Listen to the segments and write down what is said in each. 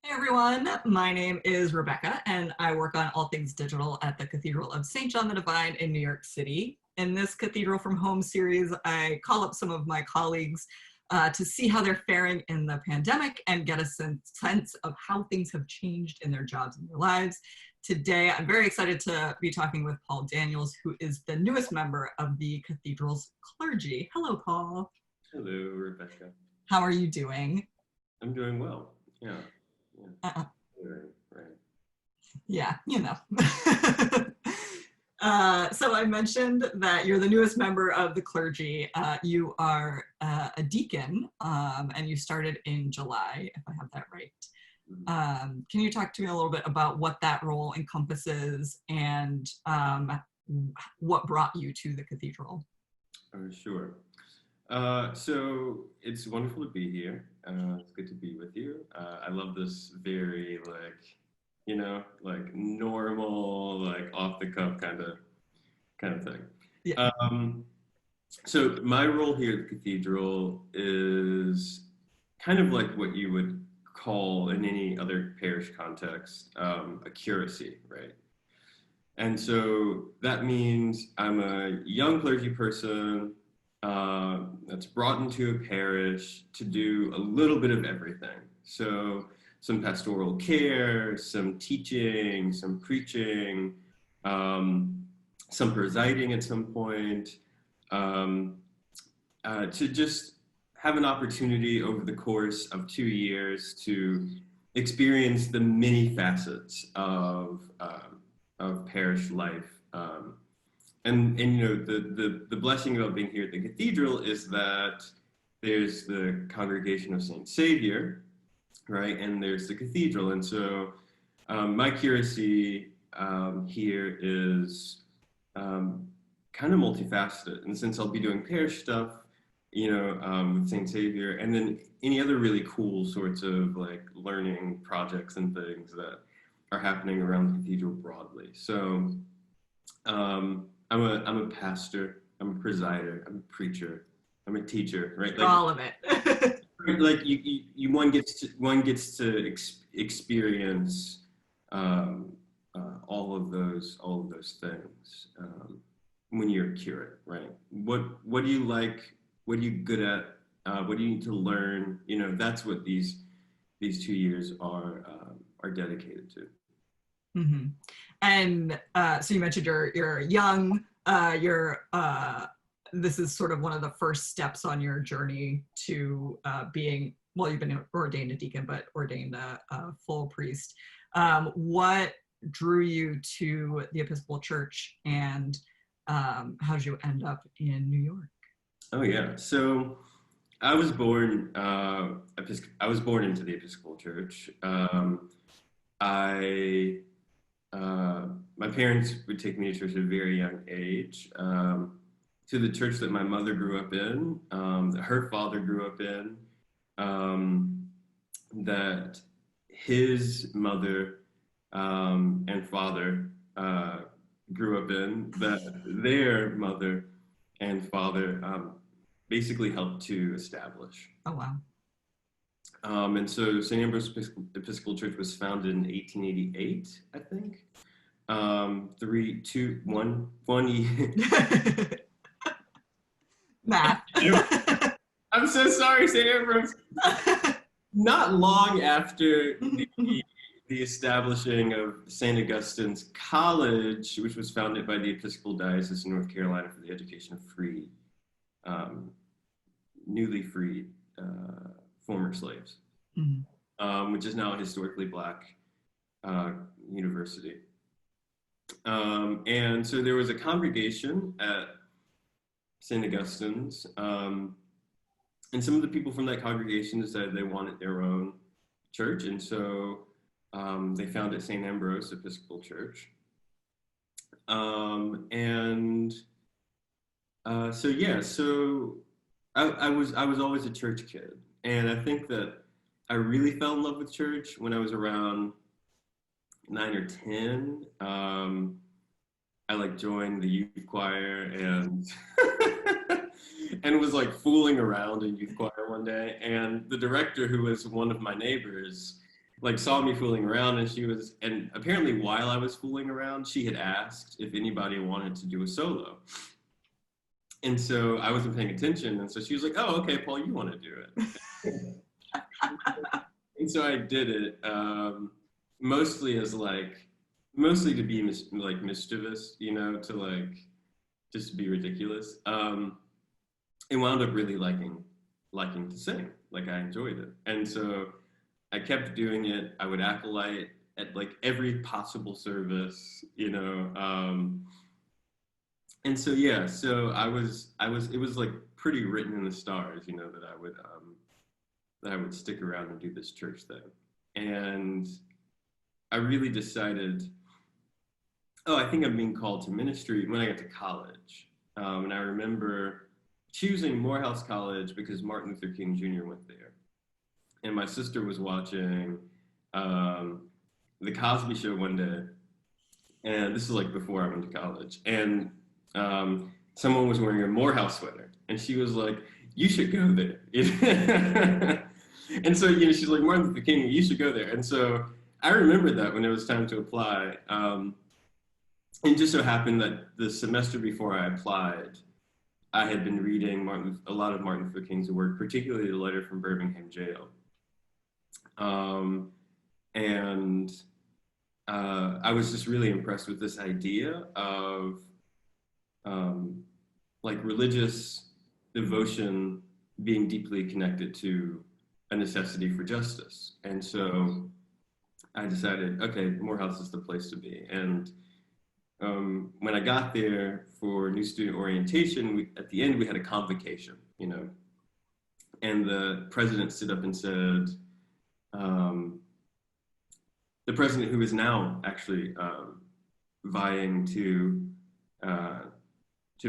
Hey everyone, my name is Rebecca and I work on all things digital at the Cathedral of St. John the Divine in New York City. In this Cathedral From Home series, I call up some of my colleagues to see how they're faring in the pandemic and get a sense of how things have changed in their jobs and their lives. Today, I'm very excited to be talking with Paul Daniels, who is the newest member of the Cathedral's clergy. Hello, Paul. Hello, Rebecca. How are you doing? I'm doing well. Yeah. Uh-uh. Right. Yeah, you know. So I mentioned that you're the newest member of the clergy. You are a deacon, and you started in July, if I have that right. Can you talk to me a little bit about what that role encompasses and what brought you to the cathedral? Sure. So it's wonderful to be here. It's good to be with you. I love this very normal, off the cuff kind of thing. Yeah. So my role here at the cathedral is kind of like what you would call in any other parish context, a curacy, right? And so that means I'm a young clergy person that's brought into a parish to do a little bit of everything. So some pastoral care, some teaching, some preaching, some presiding at some point, to just have an opportunity over the course of 2 years to experience the many facets of parish life. And you know, the blessing about being here at the cathedral is that there's the congregation of Saint Savior, right? And there's the cathedral. And so my curacy here is kind of multifaceted. And since I'll be doing parish stuff, with Saint Savior, and then any other really cool sorts of learning projects and things that are happening around the cathedral broadly. So I'm a pastor, I'm a presider, I'm a preacher, I'm a teacher, right? All of it. One gets to experience all of those things when you're a curate, right? What do you like? What are you good at? What do you need to learn? That's what these 2 years are dedicated to. Mm-hmm. And so you mentioned you're young. This is sort of one of the first steps on your journey to being, well, you've been ordained a deacon, but ordained a full priest. What drew you to the Episcopal Church, and how did you end up in New York? Oh yeah, so I was born. I was born into the Episcopal Church. My parents would take me to church at a very young age, to the church that my mother grew up in, that her father grew up in, that his mother and father grew up in, that their mother and father basically helped to establish. Oh, wow. And so St. Ambrose Episcopal Church was founded in 1888, I think. 3, 2, 1 year. Math. I'm so sorry, St. Ambrose. Not long after the establishing of St. Augustine's College, which was founded by the Episcopal Diocese of North Carolina for the education of free, newly freed former slaves, which is now a historically Black university. And so there was a congregation at St. Augustine's, and some of the people from that congregation decided they wanted their own church, and so they founded St. Ambrose Episcopal Church. So I was always a church kid, and I think that I really fell in love with church when I was around 9 or 10. I joined the youth choir and and was fooling around in youth choir one day, and the director, who was one of my neighbors, like saw me fooling around, and apparently while I was fooling around, she had asked if anybody wanted to do a solo. And so I wasn't paying attention. And so she was like, oh, okay, Paul, you want to do it. And so I did it, mostly as like, mostly to be like mischievous, you know, to like just be ridiculous. It wound up really liking to sing. Like I enjoyed it. And so I kept doing it. I would acolyte at like every possible service, you know. And so yeah, so it was like pretty written in the stars, you know, that I would stick around and do this church thing. And I really decided, oh, I think I'm being called to ministry when I got to college. And I remember choosing Morehouse College because Martin Luther King Jr. went there. And my sister was watching The Cosby Show one day. And this is like before I went to college. And someone was wearing a Morehouse sweater. And she was like, you should go there. And so, you know, she's like, Martin Luther King, you should go there. And so I remembered that when it was time to apply. It just so happened that the semester before I applied, I had been reading a lot of Martin Luther King's work, particularly the letter from Birmingham jail. And I was just really impressed with this idea of like religious devotion being deeply connected to a necessity for justice. And so I decided, okay, Morehouse is the place to be. And when I got there for new student orientation, at the end we had a convocation, you know, and the president stood up and said, the president who is now actually vying to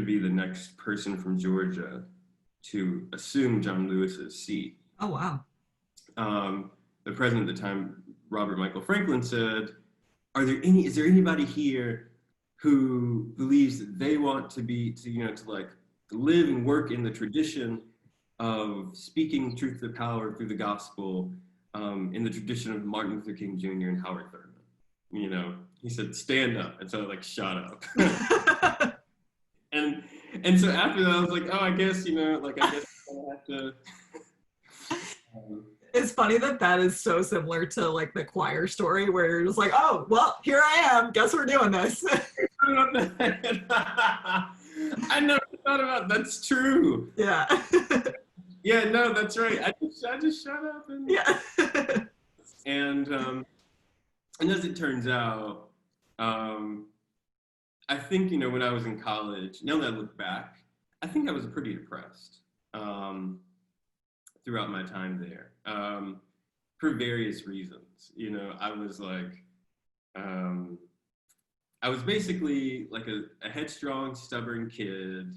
be the next person from Georgia to assume John Lewis's seat. Oh, wow. The president at the time, Robert Michael Franklin, said, is there anybody here who believes that they want to like live and work in the tradition of speaking truth to power through the gospel, in the tradition of Martin Luther King Jr. and Howard Thurman? You know, he said, stand up. And so I like shut up. And so after that, I was like, oh, I guess, you know, like, I guess I have to. It's funny that is so similar to like the choir story where you're just like, oh, well, here I am. Guess we're doing this. I never thought about that's true. Yeah. Yeah, no, that's right. I just shut up and yeah. And as it turns out, I think, you know, when I was in college, now that I look back, I think I was pretty depressed throughout my time there, for various reasons. You know, I was like, I was basically like a headstrong, stubborn kid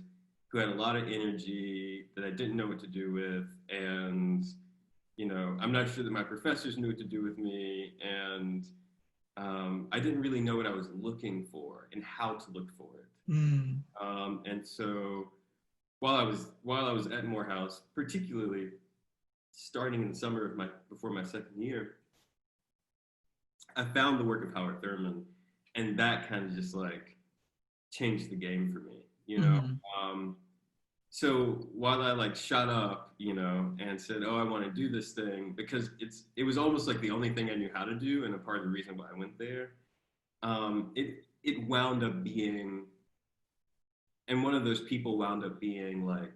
who had a lot of energy that I didn't know what to do with. And, you know, I'm not sure that my professors knew what to do with me. And I didn't really know what I was looking for and how to look for it. Mm. And so while I was at Morehouse, particularly starting in the summer of before my second year, I found the work of Howard Thurman, and that kind of just like changed the game for me, you know. Mm-hmm. So while I like shut up, you know, and said, oh, I want to do this thing, because it was almost like the only thing I knew how to do, and a part of the reason why I went there, it wound up being, and one of those people wound up being like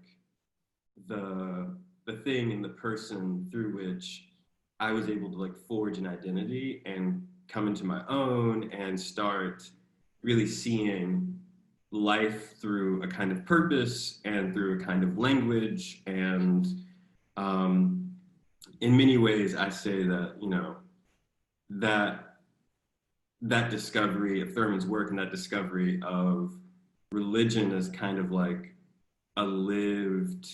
the thing and the person through which I was able to like forge an identity and come into my own and start really seeing life through a kind of purpose and through a kind of language. And in many ways, I say that, you know, that discovery of Thurman's work and that discovery of religion as kind of like a lived,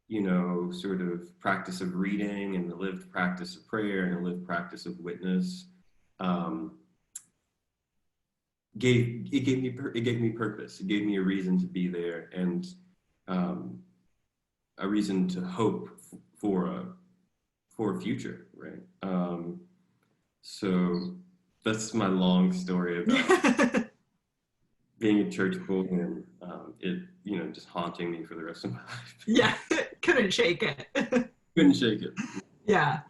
you know, sort of practice of reading and a lived practice of prayer and a lived practice of witness, gave me purpose. It gave me a reason to be there, and a reason to hope for a future, right? So that's my long story about being a church boy and it, just haunting me for the rest of my life. Yeah, couldn't shake it. Couldn't shake it. Yeah.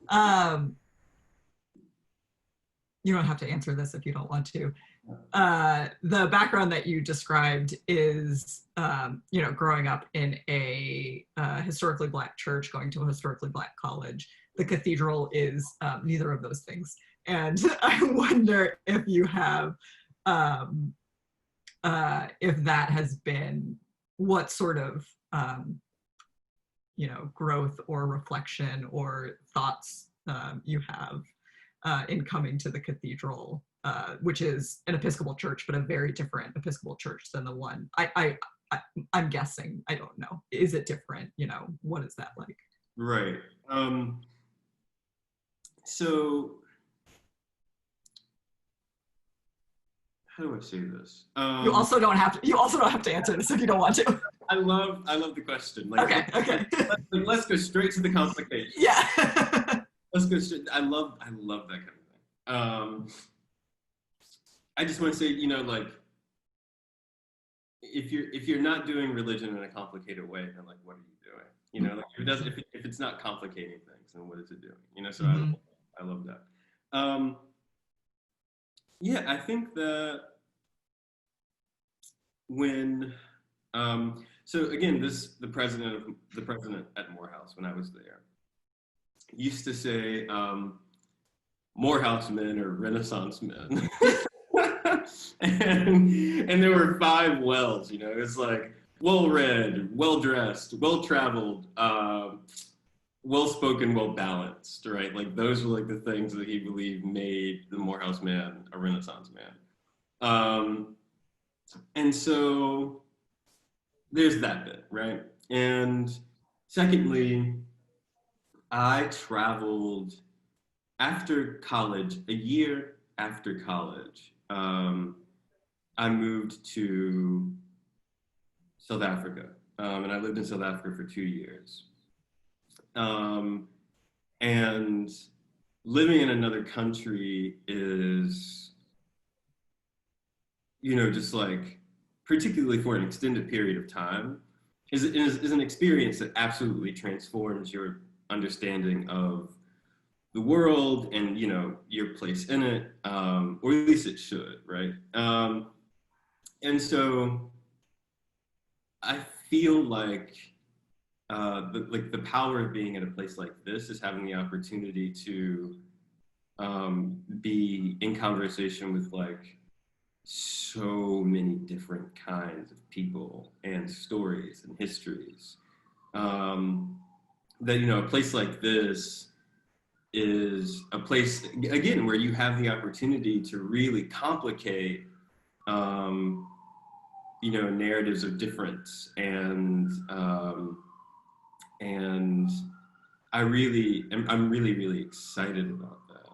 Um, you don't have to answer this if you don't want to. The background that you described is, growing up in a historically Black church, going to a historically Black college. The cathedral is neither of those things. And I wonder if you have, if that has been what sort of, growth or reflection or thoughts you have in coming to the cathedral, which is an Episcopal church, but a very different Episcopal church than the one I'm guessing. I don't know. Is it different? What is that like? Right. So how do I say this? You also don't have to. You also don't have to answer this if you don't want to. I love the question. Okay. Let's go straight to the complication. Yeah. Let's go straight. I love that kind of thing. I just want to say, if you're not doing religion in a complicated way, then what are you doing? If it's not complicating things, then what is it doing? So mm-hmm. I love that. Yeah, I think that when so again, the president at Morehouse when I was there used to say Morehouse men are Renaissance men. and there were 5 wells, it's like well-read, well-dressed, well-traveled, well-spoken, well-balanced, right? Like those were the things that he believed made the Morehouse man a Renaissance man. And so there's that bit, right? And secondly, I traveled after college, a year after college. I moved to South Africa, and I lived in South Africa for 2 years. And living in another country is, just particularly for an extended period of time, is an experience that absolutely transforms your understanding of the world and your place in it, or at least it should, right? And so I feel like the power of being at a place like this is having the opportunity to be in conversation with so many different kinds of people and stories and histories, that a place like this is a place, again, where you have the opportunity to really complicate narratives of difference, and I'm really excited about that.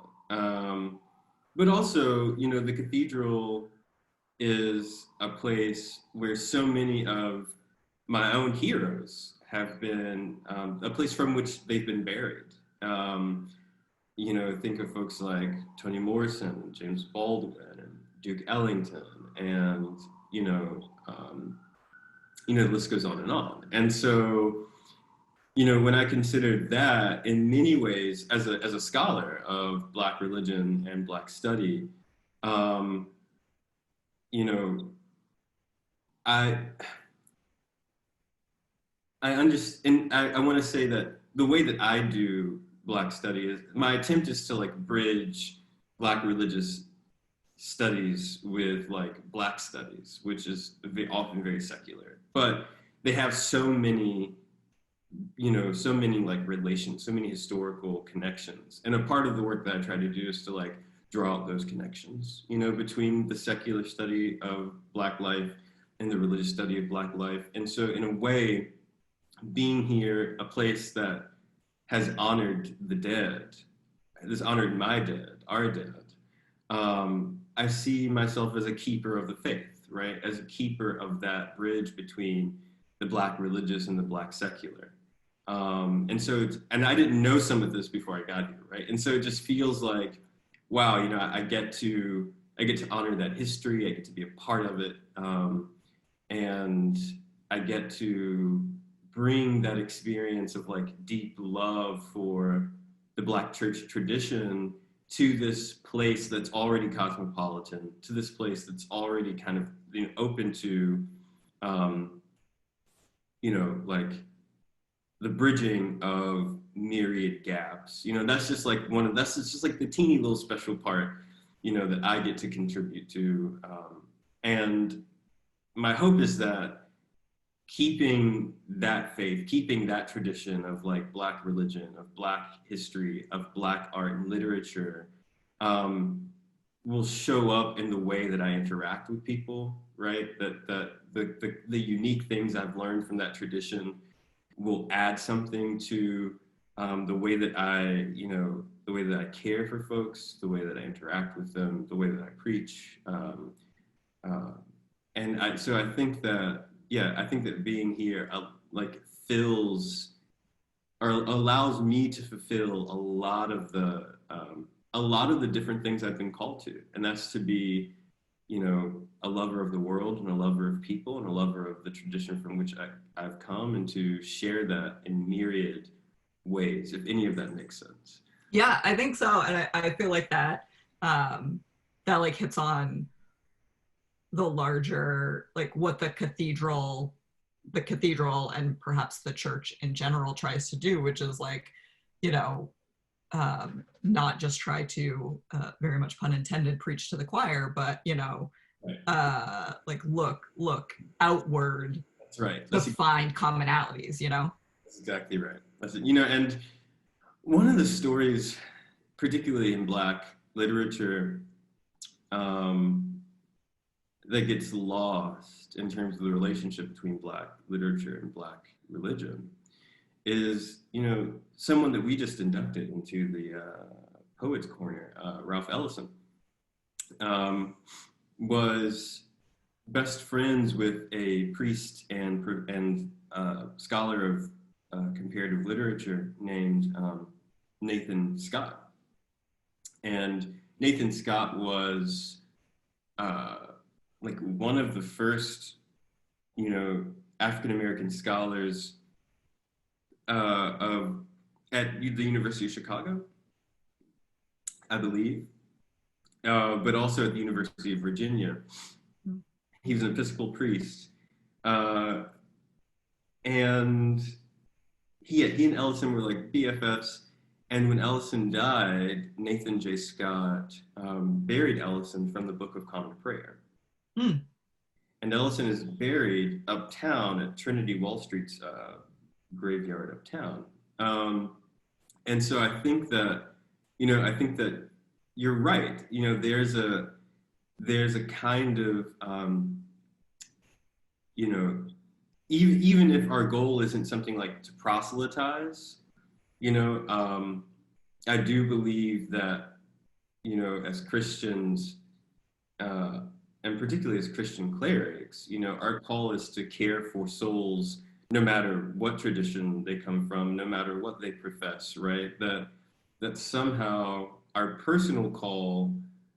But also, the cathedral is a place where so many of my own heroes have been, a place from which they've been buried. Think of folks like Toni Morrison, James Baldwin, and Duke Ellington, and the list goes on and on. And so, when I consider that, in many ways, as a scholar of Black religion and Black study, I understand. I want to say that the way that I do Black study is, my attempt is to bridge Black religious studies with Black studies, which is often very secular, but they have so many relations, so many historical connections. And a part of the work that I try to do is to draw out those connections, between the secular study of Black life and the religious study of Black life. And so in a way, being here, a place that has honored the dead, has honored my dead, our dead, I see myself as a keeper of the faith, right? As a keeper of that bridge between the Black religious and the Black secular. And I didn't know some of this before I got here, right? And so it just feels like wow, you know, I get to honor that history. I get to be a part of it, and I get to bring that experience of like deep love for the Black church tradition to this place that's already cosmopolitan, to this place that's already kind of, you know, open to, um, you know, like the bridging of myriad gaps. You know, that's just like that's just like the teeny little special part, you know, that I get to contribute to. And my hope is that keeping that faith, keeping that tradition of like Black religion, of Black history, of Black art and literature, um, will show up in the way that I interact with people, right? That the unique things I've learned from that tradition will add something to the way that the way that I care for folks, the way that I interact with them, the way that I preach. Uh, so I think that, yeah, I think that being here like fills or allows me to fulfill a lot of the different things I've been called to, and that's to be, you know, a lover of the world and a lover of people and a lover of the tradition from which I've come, and to share that in myriad ways, if any of that makes sense. Yeah, I think so. And I feel like that that like hits on the larger, like what the cathedral and perhaps the church in general tries to do, which is like, you know, not just try to, very much pun intended, preach to the choir, but, you know, Right. like look outward That's right. to find commonalities, you know? That's exactly right. That's it. You know, and one of the stories, particularly in Black literature, um, that gets lost in terms of the relationship between Black literature and Black religion is, you know, someone that we just inducted into the Poets Corner, Ralph Ellison, was best friends with a priest and scholar of comparative literature named Nathan Scott. And Nathan Scott was uh, like one of the first, you know, African American scholars of at the University of Chicago, I believe, but also at the University of Virginia. He was an Episcopal priest, uh, and he and Ellison were like BFFs. And when Ellison died, Nathan J. Scott buried Ellison from the Book of Common Prayer. Hmm. And Ellison is buried uptown at Trinity Wall Street's graveyard uptown. And so I think that, you know, I think that you're right. You know, there's a kind of, you know, even if our goal isn't something like to proselytize, you know, I do believe that, you know, as Christians, and particularly as Christian clerics, you know, our call is to care for souls no matter what tradition they come from, no matter what they profess, right? That somehow our personal call,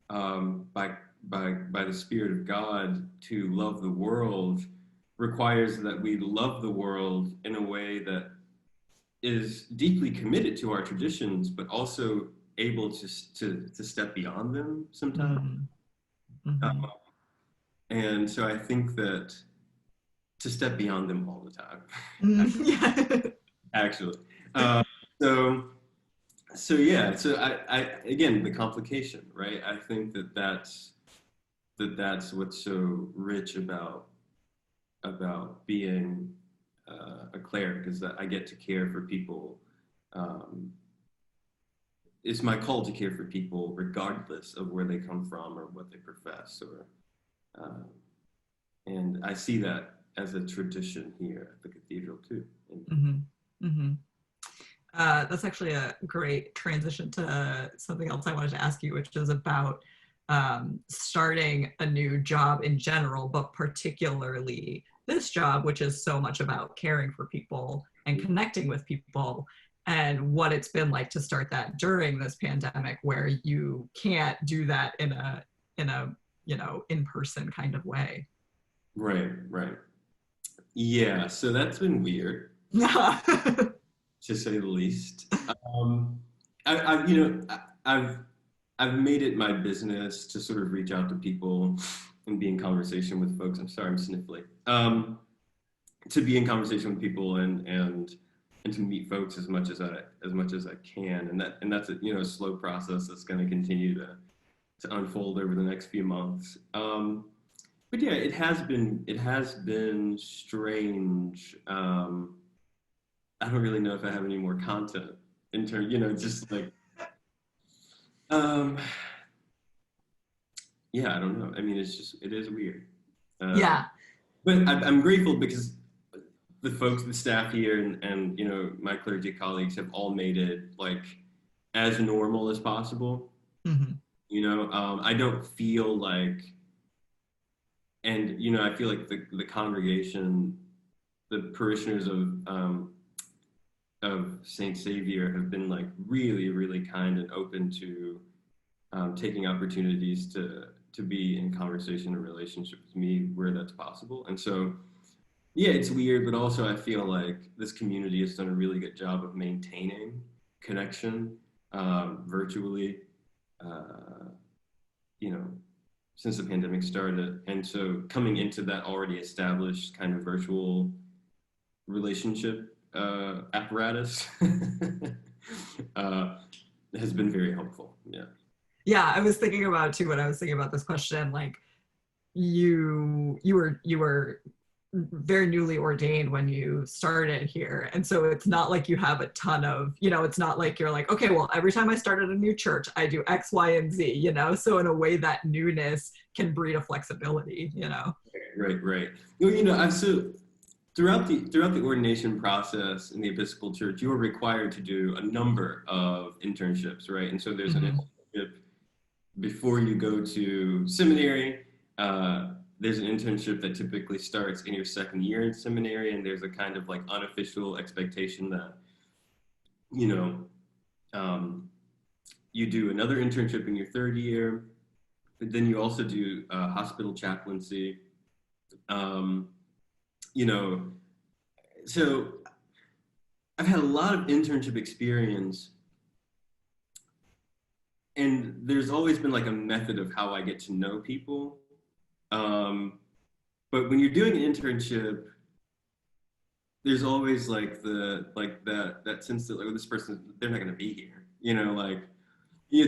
by the Spirit of God to love the world requires that we love the world in a way that is deeply committed to our traditions, but also able to step beyond them sometimes. Mm-hmm. And so I think that to step beyond them all the time, Mm-hmm. Yeah. actually. Uh, so yeah. So I again, the complication, right? I think that's what's so rich about being a cleric, is that I get to care for people. Um, it's my call to care for people regardless of where they come from or what they profess, or uh, and I see that as a tradition here at the cathedral too. Mm-hmm. Mm-hmm. That's actually a great transition to something else I wanted to ask you, which is about starting a new job in general, but particularly this job, which is so much about caring for people and connecting with people. and what it's been like to start that during this pandemic, where you can't do that in a in-person kind of way. Right, right. Yeah, so that's been weird, to say the least. Um, I've, I've made it my business to sort of reach out to people and be in conversation with folks. I'm sorry, I'm sniffly. To be in conversation with people and to meet folks as much as I can, and that's a slow process that's going to continue to unfold over the next few months. But yeah, it has been strange. I don't really know if I have any more content in terms, just like um, yeah, I don't know. I mean, it is weird. Yeah. But I'm grateful because the folks, the staff here, and my clergy colleagues have all made it like as normal as possible. Mm-hmm. I don't feel like, and I feel like the congregation, the parishioners of Saint Savior have been like really, really kind and open to taking opportunities to be in conversation and relationship with me where that's possible. And so, yeah, it's weird, but also I feel like this community has done a really good job of maintaining connection virtually, uh, you know, since the pandemic started. And so coming into that already established kind of virtual relationship apparatus uh, has been very helpful. Yeah. Yeah, I was thinking about too when I was thinking about this question, like you were very newly ordained when you started here, and so it's not like you have a ton of, it's not like you're like, okay, well, every time I start at a new church I do X, Y, and Z, so in a way that newness can breed a flexibility. Right. Well, I've so throughout the ordination process in the Episcopal Church, you are required to do a number of internships, right? And so there's an Mm-hmm. internship before you go to seminary. There's an internship that typically starts in your second year in seminary, and there's a kind of like unofficial expectation that you know um, you do another internship in your third year. But then you also do hospital chaplaincy. Um, you know, so I've had a lot of internship experience, and there's always been like a method of how I get to know people. Um, but when you're doing an internship, there's always like that sense that like, oh, this person, they're not going to be here.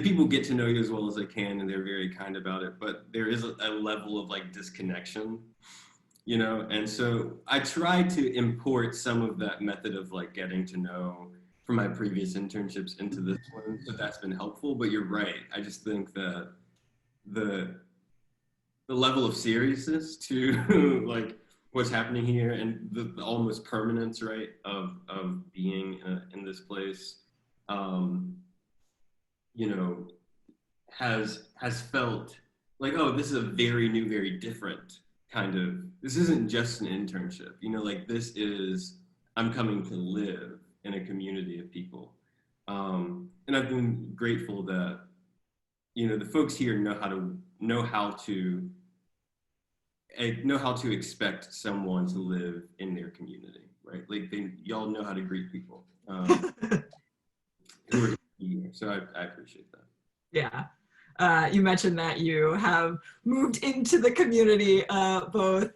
People get to know you as well as they can, and they're very kind about it. But there is a level of like disconnection, and so I try to import some of that method of like getting to know from my previous internships into this one. So that's been helpful. But you're right. I just think that the the level of seriousness to like what's happening here and the almost permanence, right, of being in this place, um, you know, has felt like, oh, this is a very new, very different kind of. This isn't just an internship, like this is I'm coming to live in a community of people, and I've been grateful that the folks here know how to expect someone to live in their community, right? Like y'all know how to greet people who are here. So I appreciate that. Yeah. You mentioned that you have moved into the community, both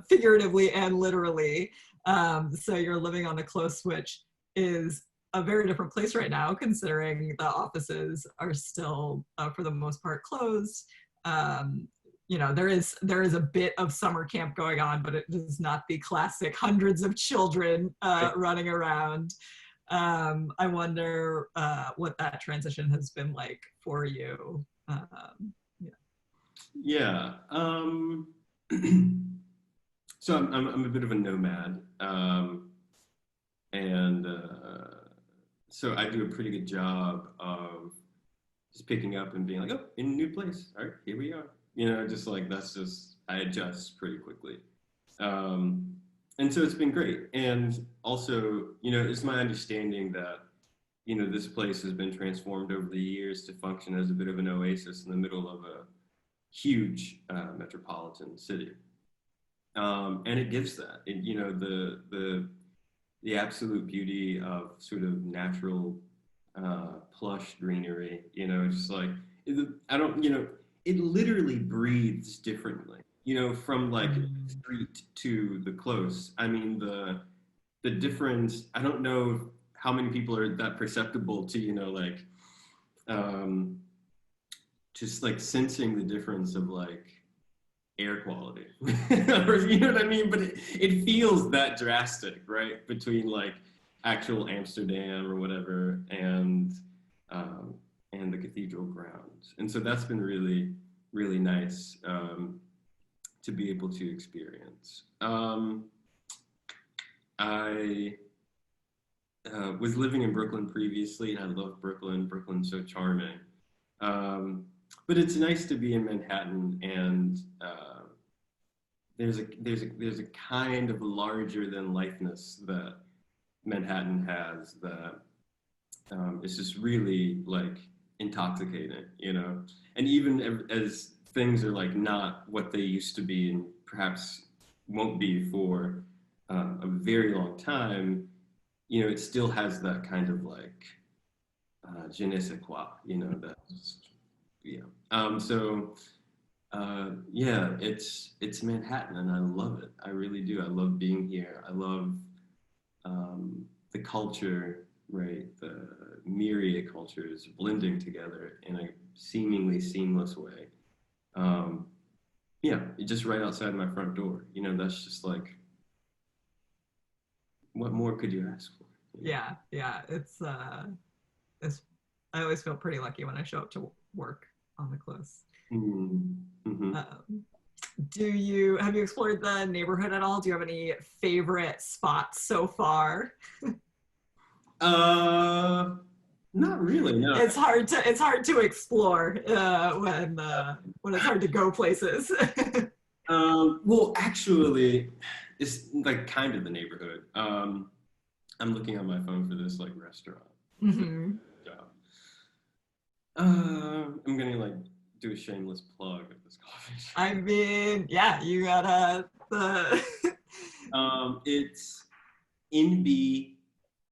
figuratively and literally. So you're living on the close, which is a very different place right now, considering the offices are still, for the most part, closed. There is a bit of summer camp going on, but it is not the classic hundreds of children running around. I wonder what that transition has been like for you. Yeah. Yeah. So I'm a bit of a nomad, and so I do a pretty good job of just picking up and being like, oh, in a new place. All right, here we are. Just like I adjust pretty quickly. Um, and so it's been great. And also, it's my understanding that, this place has been transformed over the years to function as a bit of an oasis in the middle of a huge metropolitan city. And it gives that, the absolute beauty of sort of natural, plush greenery, just like, I don't, it literally breathes differently, from like Mm. street to the close. I mean, the difference, I don't know how many people are that perceptible to, like, um, just like sensing the difference of like air quality. Or, you know what I mean? But it feels that drastic, right? Between like actual Amsterdam or whatever um, and the cathedral grounds. And so that's been really, really nice to be able to experience. I was living in Brooklyn previously, and I love Brooklyn. Brooklyn's so charming. But it's nice to be in Manhattan, and there's a kind of larger than lifeness that Manhattan has that is just really like intoxicating, And even as things are like not what they used to be, and perhaps won't be for a very long time, it still has that kind of like je ne sais quoi, that's, yeah. So yeah, it's Manhattan, and I love it. I really do. I love being here. I love the culture, right? The myriad cultures blending together in a seemingly seamless way. Um, yeah, just right outside my front door. That's just like, what more could you ask for? Yeah, yeah. It's I always feel pretty lucky when I show up to work on the close. Mm-hmm. Um, have you explored the neighborhood at all? Do you have any favorite spots so far? Uh, Not really. No. It's hard to explore when it's hard to go places. Well, actually, it's like kind of the neighborhood. I'm looking on my phone for this like restaurant Hmm. job. I'm gonna like do a shameless plug of this coffee shop. I mean, yeah, you gotta the. It's NB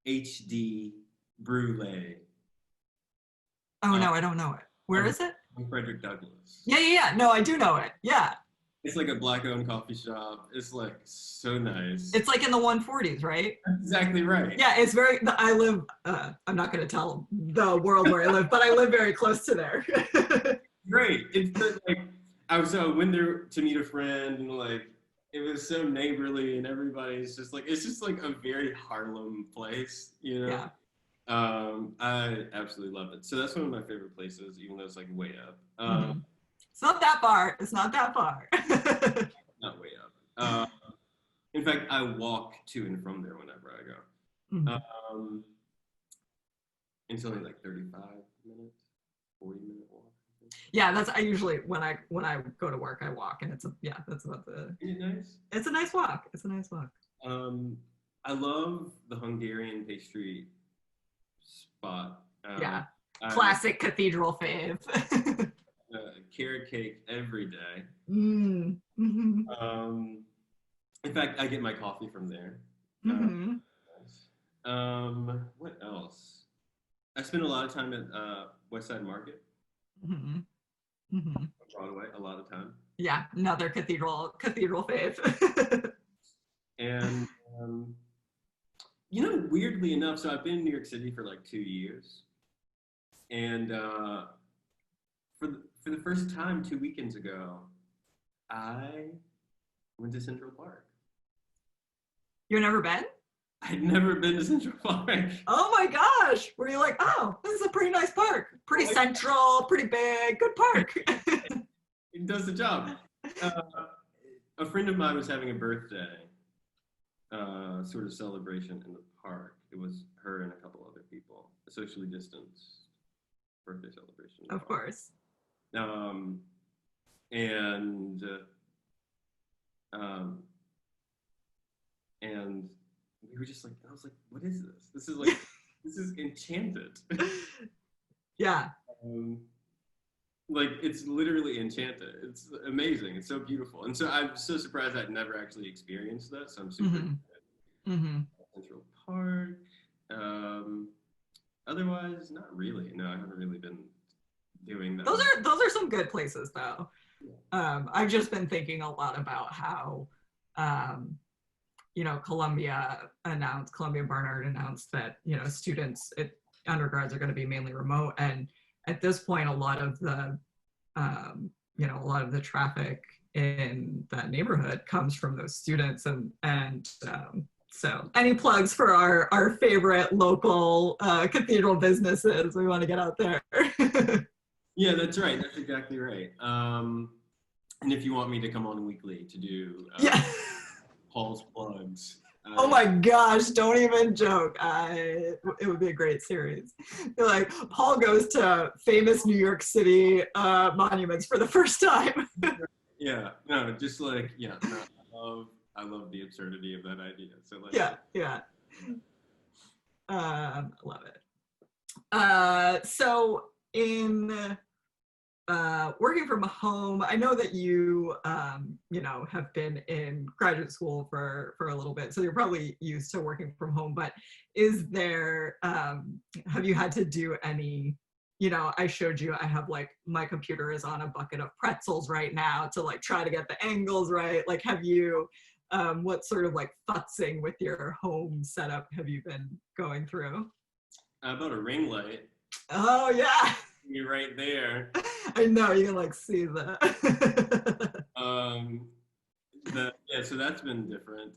HD Brulee. Oh Uh, no, I don't know it. Where on is it? Frederick Douglass. Yeah, yeah, yeah. No, I do know it. Yeah, It's like a black-owned coffee shop. It's like so nice. it's like in the 140s, right? That's exactly right. Yeah, it's very. I live. I'm not going to tell the world where I live, but I live very close to there. Great. Like I went there to meet a friend, and like it was so neighborly, and everybody's just like, it's just like a very Harlem place. Yeah. I absolutely love it. So that's one of my favorite places, even though it's like way up. Mm-hmm. It's not that far. It's not that far. Not way up. In fact, I walk to and from there whenever I go. Mhm. Um, it's only like 35 minutes, 40-minute walk. Yeah, that's I usually when I go to work I walk and that's about the. Isn't it nice? It's a nice walk. It's a nice walk. Um, I love the Hungarian pastry spot. Yeah, I classic cathedral fave. carrot cake every day. Mm. Mm-hmm. In fact, I get my coffee from there. Mm-hmm. What else? I spend a lot of time at West Side Market, Mm-hmm. Mm-hmm. Broadway, a lot of time. Yeah, another cathedral fave. And weirdly enough, so I've been in New York City for like 2 years, and for the first time 2 weekends ago, I went to Central Park. You've never been? I'd never been to Central Park. Oh my gosh! Were you like, oh, this is a pretty nice park, pretty central, pretty big, good park. It does the job. A friend of mine was having a birthday sort of celebration in the park. It was her and a couple other people, a socially distanced birthday celebration. Of course. And and we were just like, I was like, what is this? This is like, this is enchanted. Yeah. Like, it's literally enchanted. It's amazing. It's so beautiful. And so I'm so surprised I'd never actually experienced that. So I'm super excited. Central Park. Otherwise, not really. No, I haven't really been doing that. Those are some good places though. I've just been thinking a lot about how Columbia Barnard announced that, students undergrads are going to be mainly remote, and at this point a lot of the traffic in that neighborhood comes from those students, and so any plugs for our favorite local cathedral businesses we want to get out there? Yeah, that's right. That's exactly right. And if you want me to come on weekly to do Paul's plugs. Oh my gosh, don't even joke. It would be a great series. Like, Paul goes to famous New York City monuments for the first time. Yeah, no, just like, yeah, no, I love the absurdity of that idea. So like, yeah. Love it. So in working from home, I know that you have been in graduate school for a little bit, so you're probably used to working from home, but is there have you had to do any, I showed you, I have like, my computer is on a bucket of pretzels right now to like try to get the angles right. Like, have you what sort of like futzing with your home setup have you been going through? How about a ring light? Oh yeah. You're right there. I know, you can like see that. So that's been different.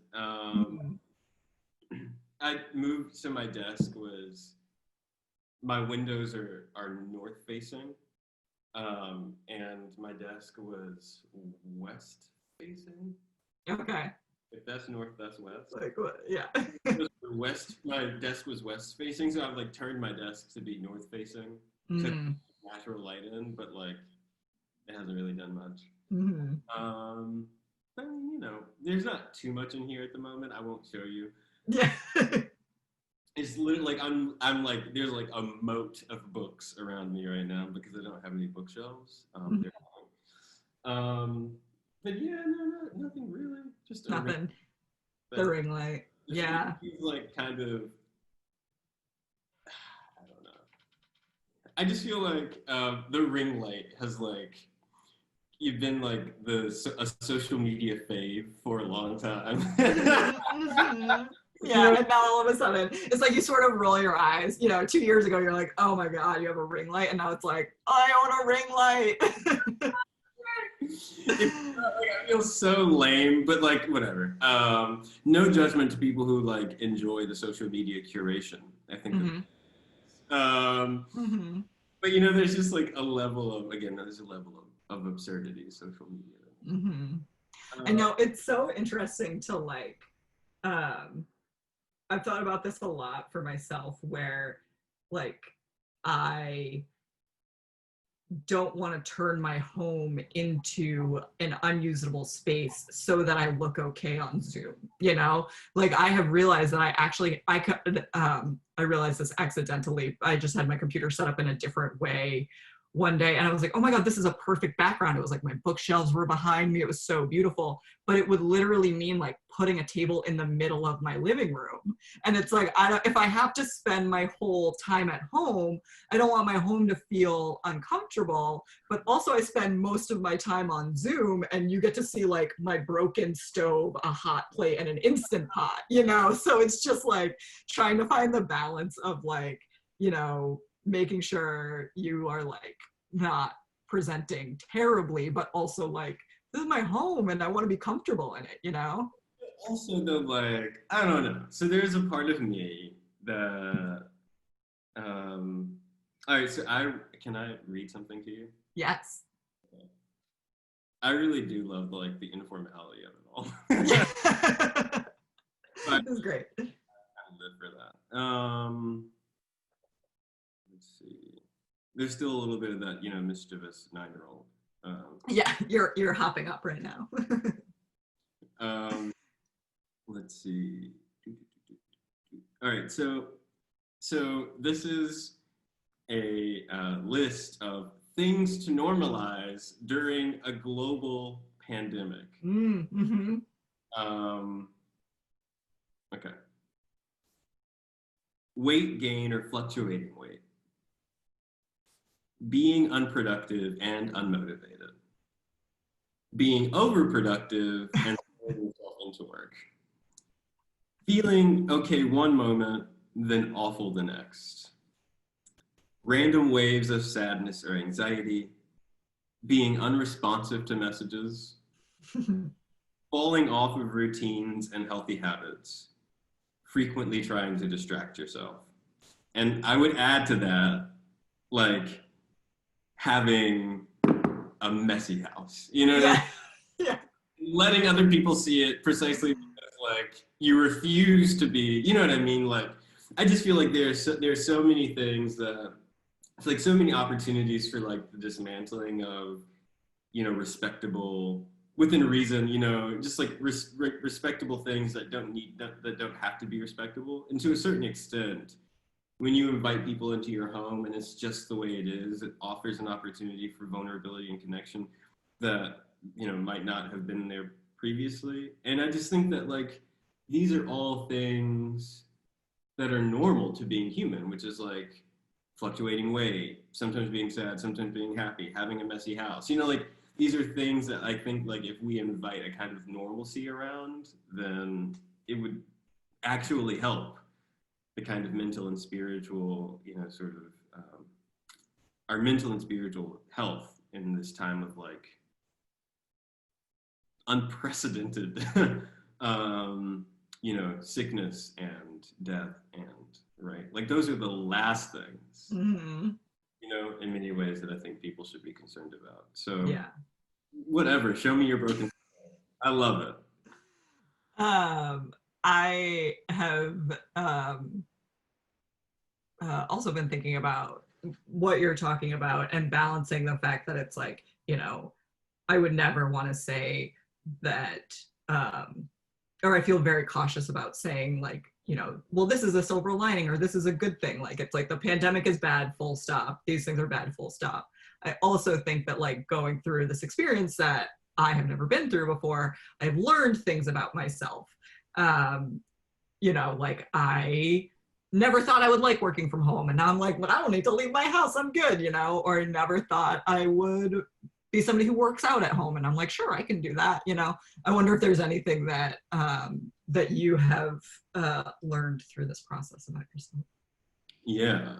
I moved, so my desk was, my windows are north facing, and my desk was west facing. Okay. If that's north, that's west. Like what? Yeah. West. My desk was west facing, so I've like turned my desk to be north facing. To natural light in, but like it hasn't really done much. But there's not too much in here at the moment. I won't show you. Yeah. It's literally like I'm like, there's like a moat of books around me right now because I don't have any bookshelves. But yeah, no, nothing really. Just nothing. The ring light. Yeah. He's like kind of, I don't know. I just feel like the ring light has like, you've been like a social media fave for a long time. Yeah, and now all of a sudden, it's like you sort of roll your eyes. 2 years ago, you're like, oh my God, you have a ring light. And now it's like, I own a ring light. I feel so lame, but like, whatever. No judgment to people who like enjoy the social media curation. I think but there's just like a level of, there's a level of absurdity, social media. I know, it's so interesting to like, I've thought about this a lot for myself, where like I don't want to turn my home into an unusable space so that I look okay on Zoom. Like, I have realized that I realized this accidentally. I just had my computer set up in a different way one day, and I was like, oh my God, this is a perfect background. It was like my bookshelves were behind me. It was so beautiful, but it would literally mean like putting a table in the middle of my living room. And it's like, if I have to spend my whole time at home, I don't want my home to feel uncomfortable, but also I spend most of my time on Zoom, and you get to see like my broken stove, a hot plate, and an Instant Pot, So it's just like trying to find the balance of like, making sure you are like not presenting terribly, but also like, this is my home and I want to be comfortable in it, Also though, like, I don't know. So there's a part of me that, all right, so can I read something to you? Yes. Okay. I really do love like the informality of it all. This is great. I live for that. Let's see. There's still a little bit of that, mischievous 9-year-old. Yeah, you're hopping up right now. Let's let's see. All right, so this is a list of things to normalize during a global pandemic. Mm-hmm. Okay. Weight gain or fluctuating weight. Being unproductive and unmotivated. Being overproductive and throwing yourself into work. Feeling okay one moment, then awful the next. Random waves of sadness or anxiety. Being unresponsive to messages. Falling off of routines and healthy habits. Frequently trying to distract yourself. And I would add to that, like, having a messy house. You know what I mean? Yeah. Letting other people see it precisely because, like, you refuse to be, you know what I mean? Like, I just feel like there's so many things that, it's like so many opportunities for like the dismantling of, you know, respectable, within reason, you know, just like respectable things that don't have to be respectable. And to a certain extent, when you invite people into your home and it's just the way it is, it offers an opportunity for vulnerability and connection that, you know, might not have been there previously. And I just think that, like, these are all things that are normal to being human, which is like fluctuating weight, sometimes being sad, sometimes being happy, having a messy house. You know, like, these are things that I think, like, if we invite a kind of normalcy around, then it would actually help the kind of mental and spiritual, you know, sort of our mental and spiritual health in this time of like unprecedented, you know, sickness and death, and right, like those are the last things, Mm-hmm. you know, in many ways that I think people should be concerned about. So Yeah. whatever, show me your broken. I love it. I have also been thinking about what you're talking about and balancing the fact that it's like, you know, I would never want to say that, or I feel very cautious about saying, like, you know, well, this is a silver lining or this is a good thing. Like, it's like the pandemic is bad, full stop. These things are bad, full stop. I also think that, like, going through this experience that I have never been through before, I've learned things about myself. You know, like, I never thought I would like working from home. And now I'm like, but I don't need to leave my house. I'm good, you know, or I never thought I would be somebody who works out at home. And I'm like, sure, I can do that. You know, I wonder if there's anything that, that you have learned through this process about yourself. Yeah.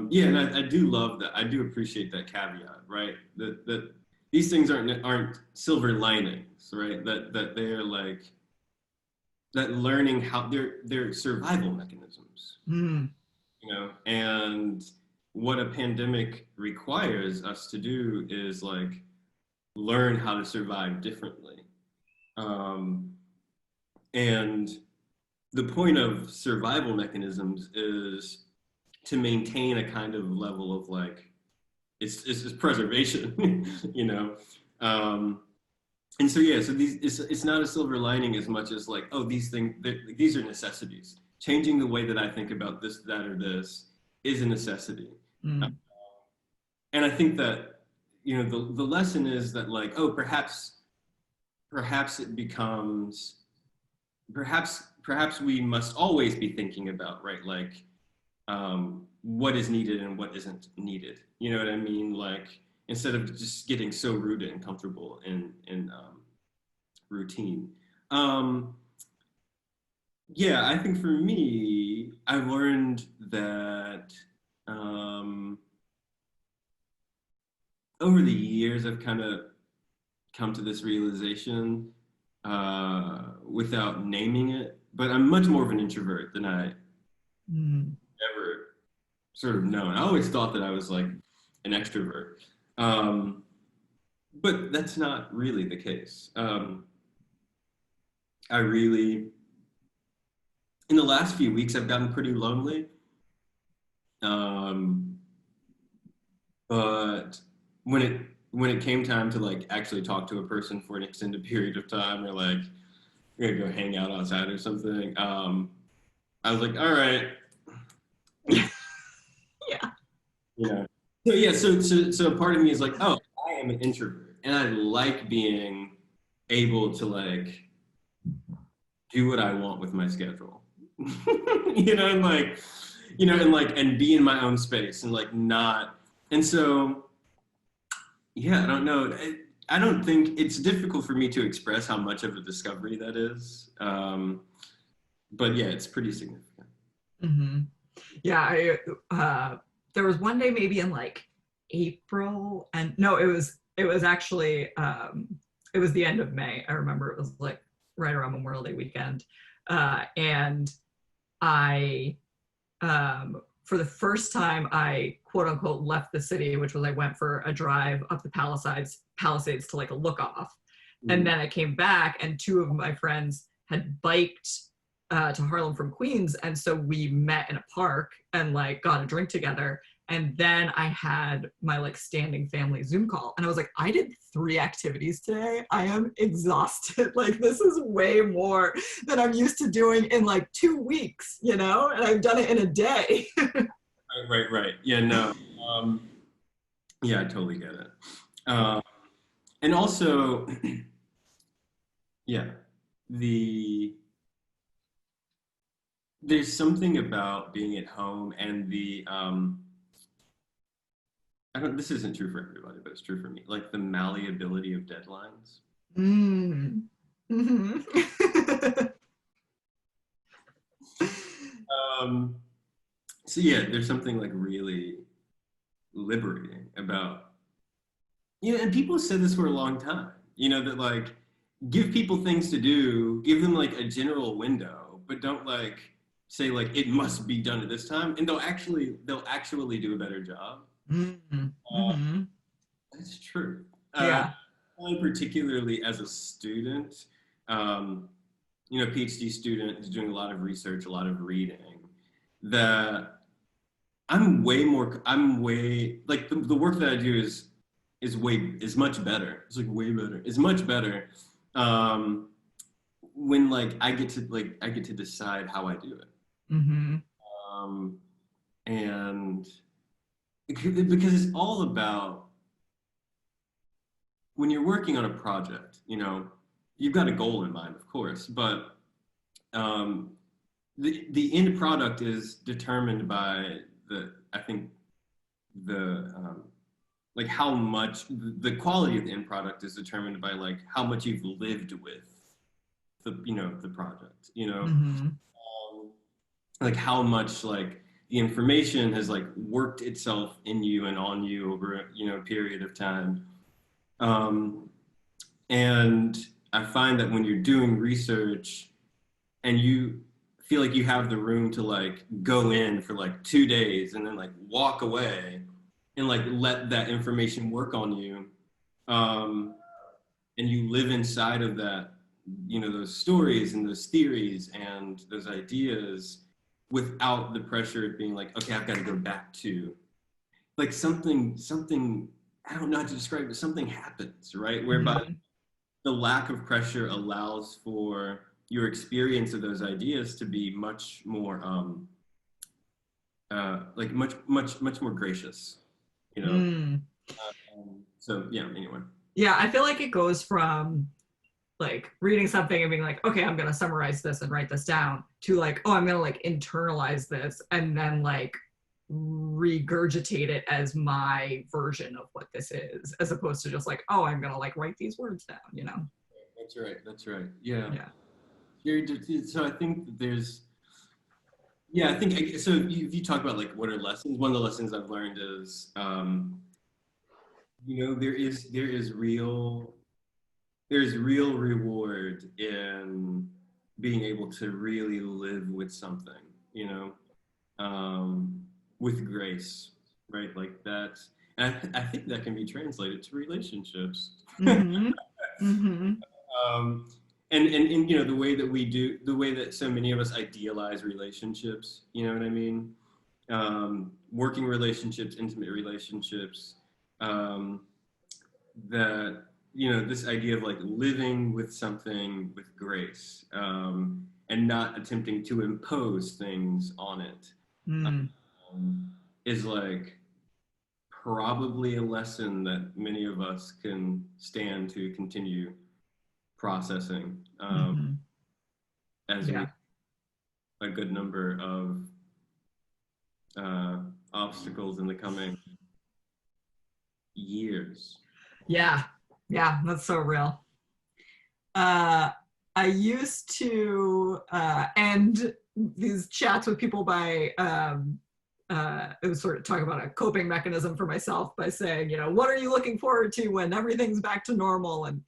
Yeah, and I do love that. I do appreciate that caveat, right? That these things aren't silver linings, right? That they're like, that learning how they're survival mechanisms, Mm. you know, and what a pandemic requires us to do is like learn how to survive differently. Um, and the point of survival mechanisms is to maintain a kind of level of like, it's preservation, you know. And so yeah, so it's not a silver lining as much as like, oh, these are necessities. Changing the way that I think about this, that, or this is a necessity. Mm. And I think that, you know, the lesson is that, like, oh, perhaps it becomes, perhaps we must always be thinking about, right, like, what is needed and what isn't needed. You know what I mean? Like, instead of just getting so rooted and comfortable in routine. Yeah, I think for me, I learned that over the years, I've kind of come to this realization without naming it, but I'm much more of an introvert than I Mm. ever sort of known. I always thought that I was like an extrovert, um, but that's not really the case. I really, in the last few weeks, I've gotten pretty lonely. Um, but when it came time to like actually talk to a person for an extended period of time, or like we're gonna go hang out outside or something. I was like, all right, Yeah. you know. So yeah, so part of me is like, oh, I am an introvert, and I like being able to like do what I want with my schedule. And like, and like, and be in my own space and like not. And so, yeah, I don't know. I don't think it's difficult for me to express how much of a discovery that is. But yeah, it's pretty significant. Hmm. Yeah, there was one day maybe in like April, and no, it was actually it was the end of May. I remember it was like right around Memorial Day weekend, and I for the first time I quote unquote left the city, which was I went for a drive up the Palisades to like a look off, and Mm. then I came back and two of my friends had biked to Harlem from Queens, and so we met in a park and like got a drink together. And then I had my like standing family Zoom call, and I was like, I did 3 activities today. I am exhausted. Like this is way more than I'm used to doing in like 2 weeks, and I've done it in a day. Right. Yeah, no. Yeah, I totally get it. Um, and also, yeah, the there's something about being at home and the I don't this isn't true for everybody, but it's true for me. Like the malleability of deadlines. Mm. Hmm. Um, so yeah, there's something like really liberating about and people said this for a long time, that like give people things to do, give them like a general window, but don't like say like it must be done at this time, and they'll actually do a better job. Hmm. Uh, Hmm. that's true. Uh, Yeah. Particularly as a student, um, PhD student is doing a lot of research, a lot of reading. That I'm way like the work that I do is much better. It's like way better. It's much better when like I get to decide how I do it. Hmm. Um, and because it's all about when you're working on a project, you've got a goal in mind, of course, but um, the end product is determined by I think the like how much the quality of the end product is determined by like how much you've lived with the project, Hmm. like how much like the information has like worked itself in you and on you over a period of time. um, and I find that when you're doing research and you feel like you have the room to like go in for like 2 days and then like walk away and like let that information work on you, um, and you live inside of that, those stories and those theories and those ideas without the pressure of being like, okay, I've got to go back to like something I don't know how to describe it. Something happens, right? Whereby Hmm. the lack of pressure allows for your experience of those ideas to be much more like much more gracious, you know. Mm. So yeah. Anyway. Yeah, I feel like it goes from like reading something and being like, okay, I'm gonna summarize this and write this down, to like, oh, I'm gonna like internalize this and then like regurgitate it as my version of what this is, as opposed to just like, oh, I'm gonna like write these words down. That's right. That's right. Yeah. Yeah. So I think that there's yeah. I think so. If you talk about like what are lessons, one of the lessons I've learned is there's real reward in being able to really live with something, you know, um, with grace, right? Like that. And I think that can be translated to relationships. Mm-hmm. Mm-hmm. um, and the way that so many of us idealize relationships, you know what I mean? Working relationships, intimate relationships, um, that this idea of like living with something with grace, and not attempting to impose things on it, Mm, um, is like probably a lesson that many of us can stand to continue processing, mhm. as we Yeah. a good number of uh, obstacles in the coming years. Yeah. Yeah. That's so real. Uh, I used to end these chats with people by it was sort of talking about a coping mechanism for myself by saying, what are you looking forward to when everything's back to normal? And,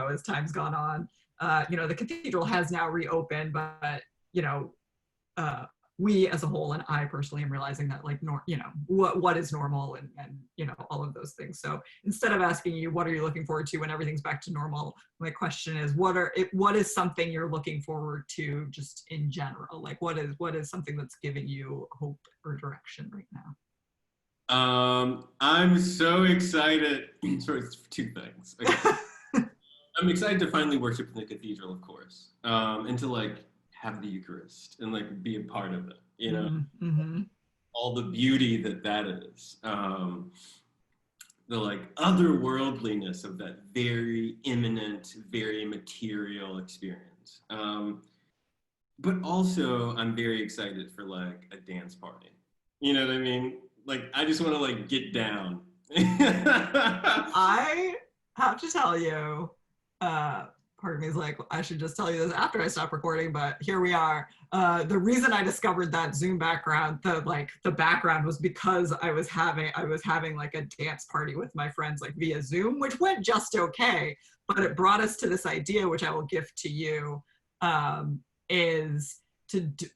as time's gone on, the cathedral has now reopened, but, you know, uh, we as a whole, and I personally am realizing that like, what is normal and, all of those things. So instead of asking you, what are you looking forward to when everything's back to normal? My question is, what is something you're looking forward to just in general? Like what is something that's giving you hope or direction right now? I'm so excited. So it's two things. Okay. I'm excited to finally worship in the cathedral, of course, and to like have the Eucharist and like be a part of it. Mm-hmm. All the beauty that is. The like otherworldliness of that very imminent, very material experience. But also, I'm very excited for like a dance party. You know what I mean? Like, I just want to like get down. I have to tell you, part of me is like, I should just tell you this after I stop recording, but here we are. The reason I discovered that Zoom background, the background was because I was having like a dance party with my friends like via Zoom, which went just okay, but it brought us to this idea, which I will gift to you, is to do,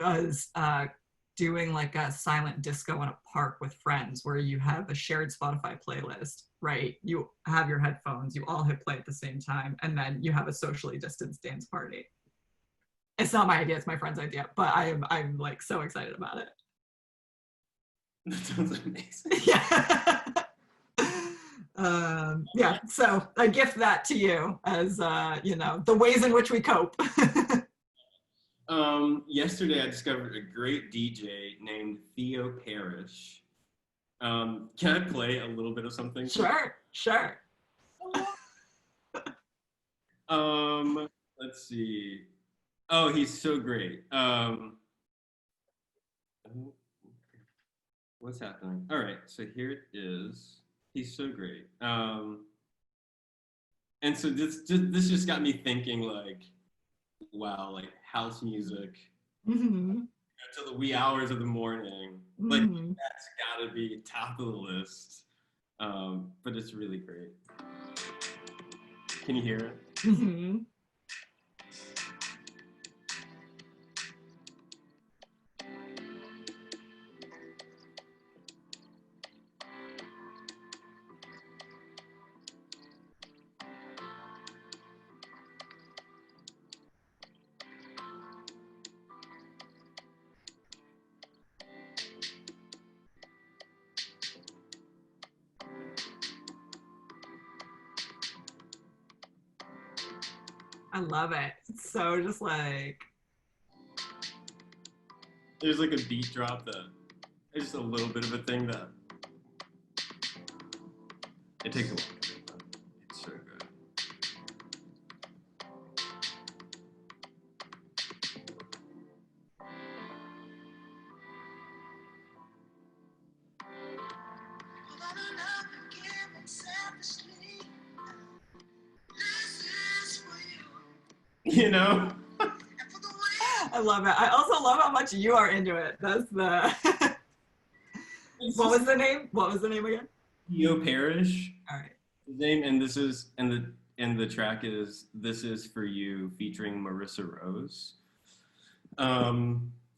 doing like a silent disco in a park with friends where you have a shared Spotify playlist, right? You have your headphones, you all hit play at the same time, and then you have a socially distanced dance party. It's not my idea, it's my friend's idea, but I'm like so excited about it. That sounds amazing. Yeah. Yeah, so I gift that to you as the ways in which we cope. Yesterday, I discovered a great DJ named Theo Parrish. Can I play a little bit of something? Sure. Let's see. Oh, he's so great. What's happening? All right, so here it is. He's so great. And so this just got me thinking, like, wow, like house music Mm-hmm. until the wee hours of the morning. Like Mm-hmm. that's gotta be top of the list. But it's really great. Can you hear it? Mm-hmm. I love it. It's so just like, There's like a beat drop that it's just a little bit of a thing that it takes a while. It's so good. You know? I love it. I also love how much you are into it. That's the what was the name? What was the name again? Theo Parrish. All right. His name, and this is and the track is "This Is for You" featuring Marissa Rose.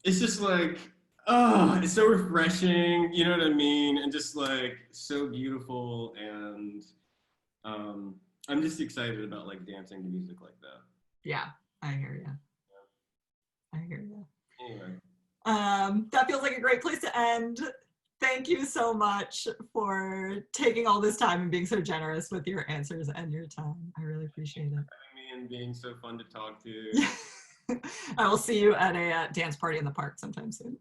It's just like, oh, it's so refreshing, you know what I mean, and just like so beautiful, and um, I'm just excited about like dancing to music like that. Yeah, I hear you. I hear you. Anyway, That feels like a great place to end. Thank you so much for taking all this time and being so generous with your answers and your time. I really appreciate it. Having me and being so fun to talk to. Yeah. I will see you at a dance party in the park sometime soon.